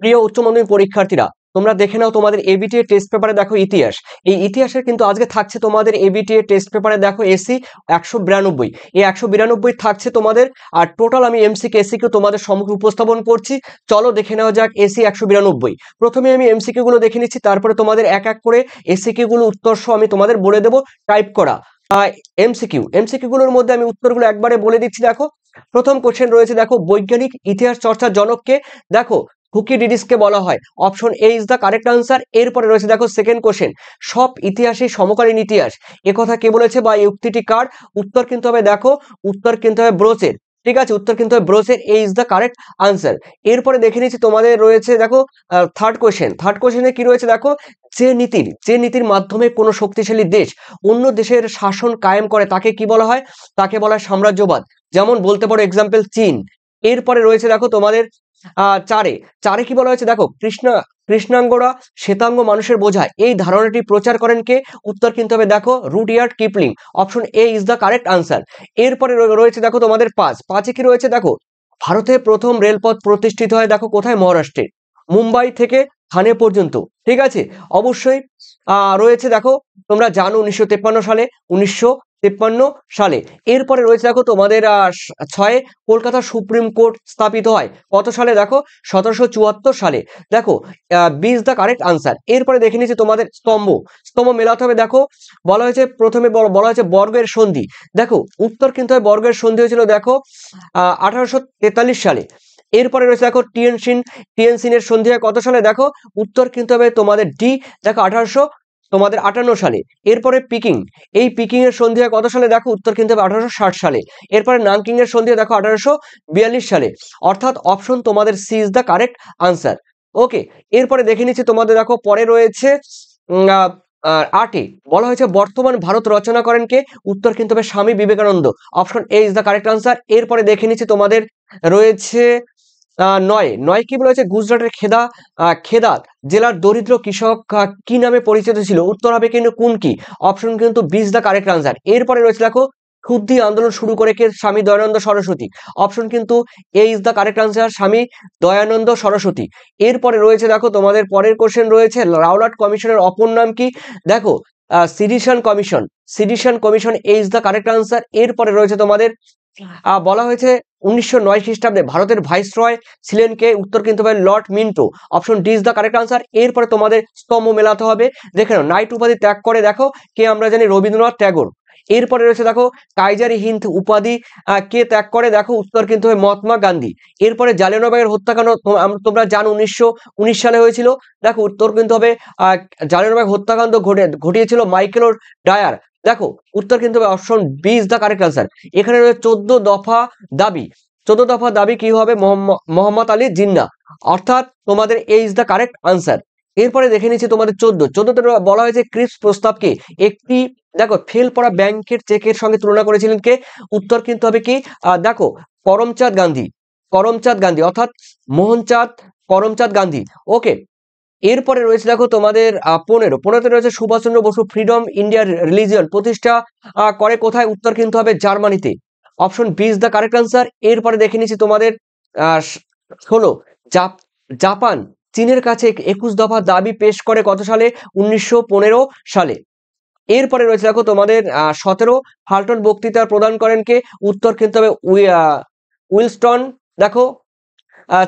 প্রিয় উচ্চ মাধ্যমিক পরীক্ষার্থীরা, তোমরা দেখে নাও তোমাদের এবিটিএ টেস্ট পেপারে দেখো ইতিহাস। এই ইতিহাসের কিন্তু আজকে থাকছে তোমাদের এবিটিএ টেস্ট পেপারে দেখো এসি 192। এই 192 থাকছে তোমাদের। আর টোটাল আমি এমসিকিউ এসিকিউ তোমাদের সম্মুখে উপস্থাপন করছি। চলো দেখে নেওয়া যাক এসি 192। প্রথমে আমি এমসিকিউ গুলো দেখে নিচ্ছি, তারপরে তোমাদের এক এক করে এসিকিউ গুলো উত্তর সহ আমি তোমাদের বলে দেবো টাইপ করা। এমসিকিউ গুলোর মধ্যে আমি উত্তরগুলো একবারে বলে দিচ্ছি। দেখো, প্রথম কোশ্চেন রয়েছে, দেখো বৈজ্ঞানিক ইতিহাস চর্চার জনককে? দেখো, থুকিডিডিসকে বলা হয়। Option A is the correct answer. এরপরে রয়েছে দেখো সেকেন্ড কোশ্চেন, সব ইতিহাসই সমকালীন ইতিহাস, এ কথা কে বলেছে বা এই উক্তিটি কার? উত্তর কিন্তু হবে, দেখো উত্তর কিন্তু হবে ব্রোচের। ঠিক আছে, উত্তর কিন্তু হবে ব্রোচের, এ ইজ দ্য কারেক্ট আনসার। এরপরে দেখে নিচ্ছি তোমাদের রয়েছে দেখো থার্ড কোশ্চেনে কি রয়েছে? দেখো, যে নীতির মাধ্যমে কোনো শক্তিশালী দেশ অন্য দেশের শাসন কায়েম করে তাকে কি বলা হয়? তাকে বলা হয় সাম্রাজ্যবাদ। যেমন বলতে পারো এক্সাম্পল চীন। এরপরে রয়েছে দেখো তোমাদের চারে চারে কি বলা হয়েছে? দেখো, কৃষ্ণাঙ্গরা শ্বেতাঙ্গ মানুষের বোঝায়, এই ধারণাটি প্রচার করেন কে? উত্তর কিন্তু হবে দেখো Rudyard Kipling. Option A is the correct answer. এরপরে রয়েছে দেখো তোমাদের পাঁচে কি রয়েছে? দেখো, ভারতে প্রথম রেলপথ প্রতিষ্ঠিত হয় দেখো কোথায়? মহারাষ্ট্রে, মুম্বাই থেকে থানে পর্যন্ত। ঠিক আছে, অবশ্যই রয়েছে দেখো, তোমরা জানো 1953 সালে। এরপরে রয়েছে দেখো তোমাদের ছয়ে, কলকাতা সুপ্রিম কোর্ট স্থাপিত হয় কত সালে? দেখো 1774 সালে। দেখো, B is the correct answer. এরপরে দেখে নিচ্ছি তোমাদের স্তম্ভ মেলাতে হবে। দেখো, বলা হয়েছে প্রথমে বলা হয়েছে বর্গের সন্ধি। দেখো, উত্তর কিন্তু হয় বর্গের সন্ধি হয়েছিল দেখো 1843 সালে। এরপরে রয়েছে দেখো টিয়েনসিনের সন্ধি হয় কত সালে? দেখো, উত্তর কিন্তু হবে তোমাদের ডি, দেখো 1858 সালে। এরপরে পিকিং এর সন্ধি হয় কত সালে? দেখো, উত্তর কিন্তু হবে 1860 সালে। এরপরে নানকিং এর সন্ধি হয় দেখো 1842 সালে। অর্থাৎ অপশন তোমাদের C is the correct answer. Okay, এরপরে দেখে নিচ্ছি তোমাদের দেখো পরে রয়েছে আটে, বলা হয়েছে বর্তমান ভারত রচনা করেন কে? উত্তর কিন্তু হবে Swami Vivekananda. Option A is the correct answer. এরপরে দেখে নিচ্ছি তোমাদের রয়েছে নয় কি বলা হয়েছে? গুজরাটের খেদাত জেলার দরিদ্র কৃষক কি নামে পরিচিত ছিল? উত্তর হবে কিন্তু কুনকি। অপশন কিন্তু B is the correct answer. এরপরে রয়েছে দেখো, ক্ষুদ্র আন্দোলন শুরু করে কে? স্বামী দয়ানন্দ সরস্বতী। অপশন কিন্তু এ ইজ দ্য কারেক্ট আনসার, স্বামী দয়ানন্দ সরস্বতী। এরপরে রয়েছে দেখো তোমাদের পরের কোশ্চেন রয়েছে, রাওলাট কমিশনের অপর নাম কি? দেখো, sedition commission A is the correct answer. এরপরে রয়েছে তোমাদের বলা হয়েছে 1909 খ্রিস্টাব্দে ভারতের ভাইসরয় ছিলেন কে? উত্তর কিন্তু হবে Lord Minto. Option D is the correct answer. এরপরে তোমাদের স্তম্ভ মেলাতে হবে। দেখে নাও, নাইট উপাধি ত্যাগ করে দেখো কে? আমরা জানি রবীন্দ্রনাথ ট্যাগর। এরপরে রয়েছে দেখো, কাইজার হিন্দ উপাধি কে ত্যাগ করে? দেখো, উত্তর কিন্তু হবে মহাত্মা গান্ধী। এরপরে জালিয়ানওয়ালাবাগের হত্যাকাণ্ড তোমরা জানো 1919 সালে হয়েছিল। দেখো, উত্তর কিন্তু হবে জালিয়ানওয়ালাবাগ হত্যাকাণ্ড ঘটিয়েছিল মাইকেল ও ডায়ার। দেখো, উত্তর কিন্তু হবে option B is the correct answer. এখানে রয়েছে 14 দফা দাবি কি হবে? মোহাম্মদ আলী জিন্নাহ। অর্থাৎ তোমাদের এ ইজ দ্য কারেক্ট আনসার। এরপরে দেখে নিচ্ছি তোমাদের 14তে বলা হয়েছে ক্রিপস প্রস্তাবকে একটি, দেখো, ফেল পড়া ব্যাংকের চেকের সঙ্গে তুলনা করেছিলেন কে? উত্তর কিন্তু হবে কি? দেখো, করমচাঁদ গান্ধী অর্থাৎ মোহনচাঁদ করমচাঁদ গান্ধী। ওকে, এরপরে রয়েছে দেখো তোমাদের 15তে রয়েছে Subhash Chandra Bose freedom India religion প্রতিষ্ঠা করে কোথায়? উত্তর কিন্তু হবে জার্মানিতে। Option B is the correct answer. এরপরে দেখে নিচ্ছি তোমাদের 16, জাপান চীনের কাছে 21 দফা দাবি পেশ করে কত সালে? 1915 সালে। এরপরে রয়েছে দেখো তোমাদের 17, হাল্টন বক্তৃতা প্রদান করেন কে? উত্তর কিন্তু হবে উইলস্টন দেখো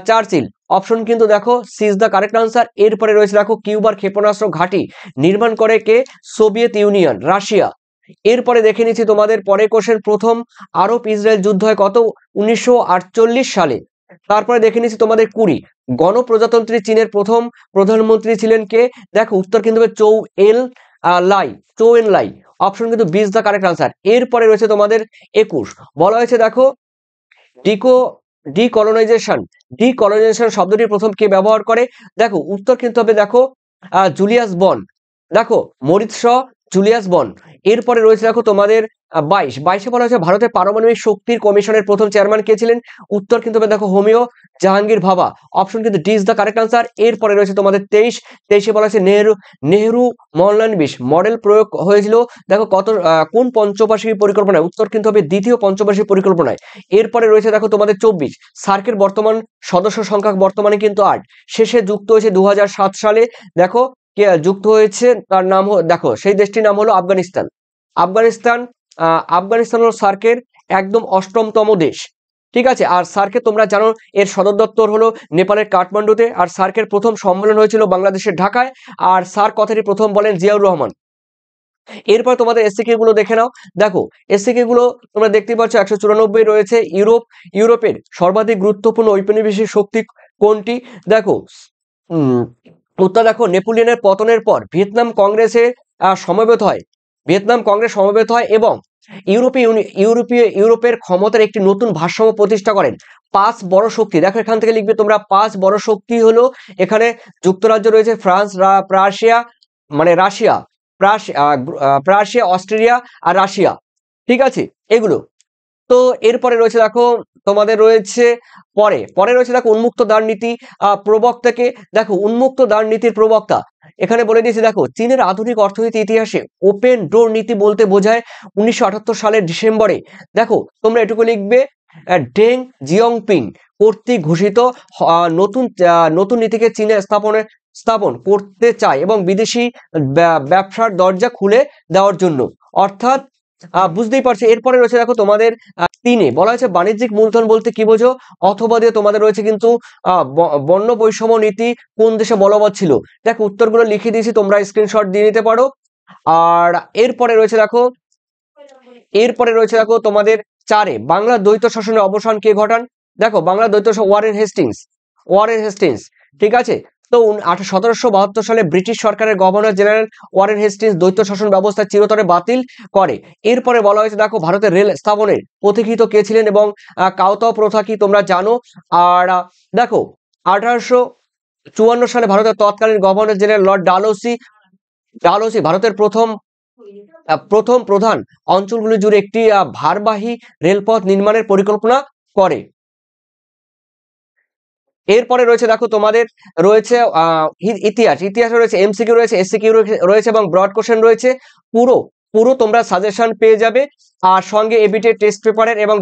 চার্চিল। অপশন কিন্তু দেখো C is the correct answer. এরপরে রয়েছে দেখো, কিউবার ক্ষেপণাস্ত্র ঘাঁটি নির্মাণ করে কে? Soviet union, Russia. এরপরে দেখে নিচ্ছি তোমাদের পরের কোশ্চেন, প্রথম আরব ইসরায়েল যুদ্ধ হয় কত? 1948 সালে। তারপরে দেখে নিচ্ছি তোমাদের 20, গণপ্রজাতন্ত্রী চীনের প্রথম প্রধানমন্ত্রী ছিলেন কে? দেখো, উত্তর কিন্তু হবে চৌ এন লাই। অপশন কিন্তু B is the correct answer. এরপরে রয়েছে তোমাদের 21, বলা হয়েছে দেখো ডিকলোনাইজেশন শব্দটি প্রথম কে ব্যবহার করে? দেখো, উত্তর কিন্তু হবে দেখো জুলিয়াস বন্ড। দেখো, মরিস শ জুলিয়াস বন্ড। এরপরে রয়েছে দেখো তোমাদের 22 বলা হয়েছে ভারতের পারমাণবিক শক্তির কমিশনের প্রথম চেয়ারম্যান কে ছিলেন? উত্তর কিন্তু দেখো হোমিও জাহাঙ্গীর ভাবা। অপশন কিন্তু D is the correct answer. এরপরে রয়েছে তোমাদের 23 বলা হয়েছে নেহরু মনলানবিশ মডেল প্রয়োগ হয়েছিল দেখো কোন পঞ্চবার্ষিকী পরিকল্পনায়? উত্তর কিন্তু হবে দ্বিতীয় পঞ্চবার্ষিকী পরিকল্পনায়। এরপরে রয়েছে দেখো তোমাদের 24 সার্কের বর্তমান সদস্য সংখ্যা বর্তমানে কিন্তু 8, শেষে যুক্ত হয়েছে 2007 সালে। দেখো কে যুক্ত হয়েছে, তার নাম দেখো সেই দেশটির নাম হলো আফগানিস্তান। আফগানিস্তান হলো সার্কের একদম 8তম দেশ, ঠিক আছে। আর সার্কে তোমরা জানো এর সদর দপ্তর হলো নেপালের কাঠমান্ডুতে। আর সার্কের প্রথম সম্মেলন হয়েছিল বাংলাদেশের ঢাকায়। আর সার্ক কথাটি প্রথম বলেন জিয়াউর রহমান। এরপর তোমাদের এসসিকে গুলো দেখে নাও। দেখো এসসিকে গুলো তোমরা দেখতে পাচ্ছ 194 রয়েছে। ইউরোপের সর্বাধিক গুরুত্বপূর্ণ ঔপনিবেশিক শক্তি কোনটি? দেখো উত্তর দেখো নেপোলিয়নের পতনের পর ভিয়েতনাম কংগ্রেসে সমবেত হয় এবং ইউরোপের ক্ষমতার একটি নতুন ভারসাম্য প্রতিষ্ঠা করেন। 5 বড় শক্তি, দেখো এখান থেকে লিখবে তোমরা 5 বড় শক্তি হলো এখানে যুক্তরাজ্য রয়েছে, ফ্রান্স, রাশিয়া, অস্ট্রেলিয়া আর রাশিয়া, ঠিক আছে এগুলো। তো এরপরে রয়েছে দেখো তোমাদের রয়েছে পরে রয়েছে দেখো উন্মুক্ত দ্বার নীতি প্রবক্তাকে। দেখো উন্মুক্ত দ্বার নীতির প্রবক্তা এখানে বলে দিয়েছে। দেখো চীনের আধুনিক অর্থনীতি ইতিহাসে ওপেন ডোর নীতি বলতে বোঝায় 1978 সালের ডিসেম্বরে। দেখো তোমরা এটুকু লিখবে ডেং জিয়াওপিং কর্তৃক ঘোষিত নতুন নীতিকে চীনে স্থাপন করতে চায় এবং বিদেশি ব্যবসার দরজা খুলে দেওয়ার জন্য, অর্থাৎ বুঝতেই পারছো। এরপরে রয়েছে দেখো তোমাদের 3 বলা হয়েছে বাণিজ্যিক মূলধন বলতে কি বোঝো? অথবা দিয়ে তোমাদের রয়েছে কিন্তু বর্ণ বৈষম্য নীতি কোন দেশে বলবৎ ছিল? দেখো উত্তরগুলো লিখে দিয়েছি, তোমরা স্ক্রিনশট দিয়ে নিতে পারো। আর এরপরে রয়েছে দেখো তোমাদের 4 বাংলা দ্বৈত শাসনের অবসান কে ঘটান? দেখো বাংলা দ্বৈত ওয়ারেন হেস্টিংস, ঠিক আছে। তো 1772 সালে ব্রিটিশ সরকারের গভর্নর জেনারেল ওয়ারেন হেস্টিংস দ্বৈত শাসন ব্যবস্থা চিরতরে বাতিল করে। এরপরে বলা হয়েছে দেখো ভারতের রেল স্থাপনের পথিকৃৎ কে ছিলেন এবং কাউতাও প্রথা কি তোমরা জানো। আর দেখো 1854 সালে ভারতের তৎকালীন গভর্নর জেনারেল লর্ড ডালহৌসি ভারতের প্রথম প্রধান অঞ্চলগুলি জুড়ে একটি ভারবাহী রেলপথ নির্মাণের পরিকল্পনা করে। এরপরে রয়েছে দেখো তোমাদের রয়েছে ইতিহাসে রয়েছে এমসিকিউ রয়েছে, এসসিকিউ রয়েছে এবং ব্রড কোশ্চেন রয়েছে। পুরো তোমরা সাজেশন পেয়ে যাবে। আর সঙ্গে এবিটি এর টেস্ট পেপারের এবং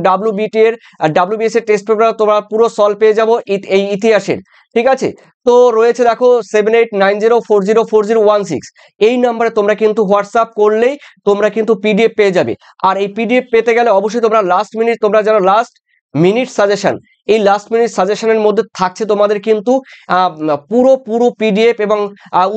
ডাব্লিউবিএস এর টেস্ট পেপার তোমরা পুরো সলভ পেয়ে যাবো এই ইতিহাসের, ঠিক আছে। তো রয়েছে দেখো 7890404016 এই নাম্বারে তোমরা কিন্তু হোয়াটসঅ্যাপ করলেই তোমরা কিন্তু পিডিএফ পেয়ে যাবে। আর এই পিডিএফ পেতে গেলে অবশ্যই তোমরা লাস্ট মিনিট সাজেশন, এই লাস্ট মিনিট সাজেশনের মধ্যে থাকছে তোমাদের কিন্তু পুরো পিডিএফ এবং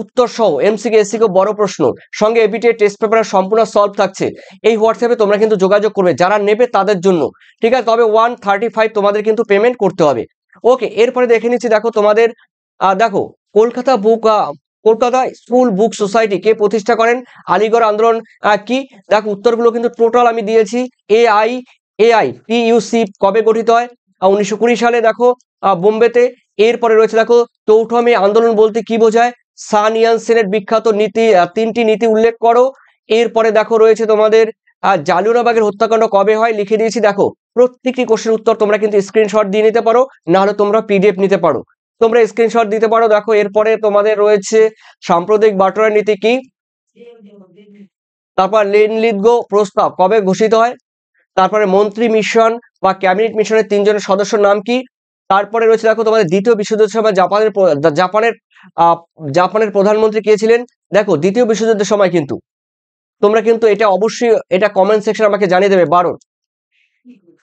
উত্তর সহ এমসিকিউ এসসিকিউ বড় প্রশ্ন সঙ্গে এবিটি টেস্ট পেপারের সম্পূর্ণ সলভ থাকছে। এই হোয়াটসঅ্যাপে তোমরা কিন্তু যোগাযোগ করবে যারা নেবে তাদের জন্য, ঠিক আছে। তবে 135 তোমাদের কিন্তু পেমেন্ট করতে হবে। ওকে, এরপরে দেখে নিচ্ছি দেখো তোমাদের দেখো কলকাতা স্কুল বুক সোসাইটি কে প্রতিষ্ঠা করেন? আলিগড় আন্দোলন কি? দেখো উত্তরগুলো কিন্তু টোটাল আমি দিয়েছি। AITUC কবে গঠিত হয়? 1920 সালে দেখো বোম্বেতে। এরপরে রয়েছে দেখো চৌঠা মে আন্দোলন বলতে কি বোঝায়? সান ইয়ান সেনের বিখ্যাত নীতি 3টি নীতি উল্লেখ করো। এরপরে দেখো রয়েছে তোমাদের জালিয়ানওয়ালাবাগের হত্যাকাণ্ড কবে হয়? লিখে দিয়েছি। দেখো প্রত্যেকটি কোশ্চেন উত্তর তোমরা কিন্তু স্ক্রিনশট দিয়ে নিতে পারো, না হলে তোমরা পিডিএফ নিতে পারো, তোমরা স্ক্রিনশট দিতে পারো। দেখো এরপরে তোমাদের রয়েছে সাম্প্রদায়িক বাটোয়ারা নীতি কি? তারপর লেনলিতগো প্রস্তাব কবে ঘোষিত হয়? তারপরে মন্ত্রী মিশন বা ক্যাবিনেট মিশনের 3 জনের সদস্যর নাম কি? তারপরে রয়েছে দেখো তোমাদের দ্বিতীয় বিশ্বযুদ্ধের সময় জাপানের প্রধানমন্ত্রী কে ছিলেন? দেখো দ্বিতীয় বিশ্বযুদ্ধের সময় কিন্তু তোমরা কিন্তু এটা অবশ্যই এটা কমেন্ট সেকশনে আমাকে জানিয়ে দেবে।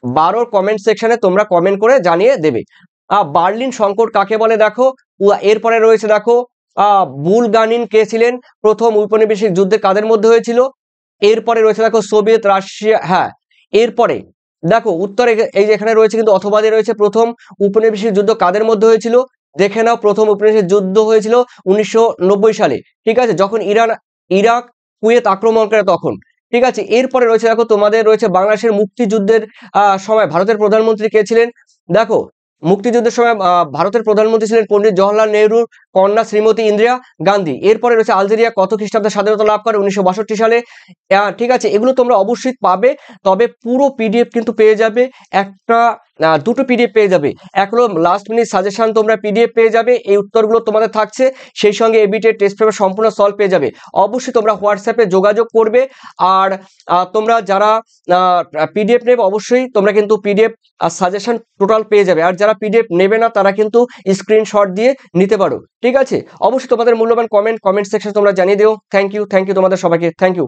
12 কমেন্ট সেকশনে তোমরা কমেন্ট করে জানিয়ে দেবে। বার্লিন সংকট কাকে বলে? দেখো এরপরে রয়েছে দেখো বুলগানিন কে ছিলেন? প্রথম ঔপনিবেশিক যুদ্ধে কাদের মধ্যে হয়েছিল? এরপরে রয়েছে দেখো সোভিয়েত রাশিয়া, হ্যাঁ। এরপরে দেখো উত্তরে এই যে এখানে রয়েছে কিন্তু অথবা দিয়ে রয়েছে প্রথম ঔপনিবেশিক যুদ্ধ কাদের মধ্যে হয়েছিল? দেখে নাও, প্রথম ঔপনিবেশিক যুদ্ধ হয়েছিল 1990 সালে, ঠিক আছে, যখন ইরাক কুয়েত আক্রমণ করে তখন, ঠিক আছে। এরপরে রয়েছে দেখো তোমাদের রয়েছে বাংলাদেশের মুক্তিযুদ্ধের সময় ভারতের প্রধানমন্ত্রী কে ছিলেন? দেখো মুক্তিযুদ্ধের সময় ভারতের প্রধানমন্ত্রী ছিলেন পণ্ডিত জওহরলাল নেহরু। কন্যা শ্রীমতী ইন্দিরা গান্ধী। এরপরে রয়েছে আলজেরিয়া কত খ্রিস্টাব্দে স্বাধীনতা লাভ করে? 1962 সালে। ঠিক আছে, এগুলো তোমরা অবশ্যই পাবে, তবে পুরো পিডিএফ কিন্তু পেয়ে যাবে। একটা দুটো পিডিএফ পেয়ে যাবে, এক হলো লাস্ট মিনিট সাজেশন, তোমরা পিডিএফ পেয়ে যাবে, এই উত্তরগুলো তোমাদের থাকছে, সেই সঙ্গে এবিটি টেস্ট পেপার সম্পূর্ণ সলভ পেয়ে যাবে। অবশ্যই তোমরা হোয়াটসঅ্যাপে যোগাযোগ করবে। আর তোমরা যারা পিডিএফ নেবে অবশ্যই তোমরা কিন্তু পিডিএফ আর সাজেশন টোটাল পেয়ে যাবে। আর যারা পিডিএফ নেবে না তারা কিন্তু স্ক্রিনশট দিয়ে নিতে পারো। ঠিক আছে, অবশ্যই তোমাদের মূল্যবান কমেন্ট সেকশন তোমরা জানিয়ে দিও। থ্যাংক ইউ তোমাদের সবাইকে, থ্যাংক ইউ।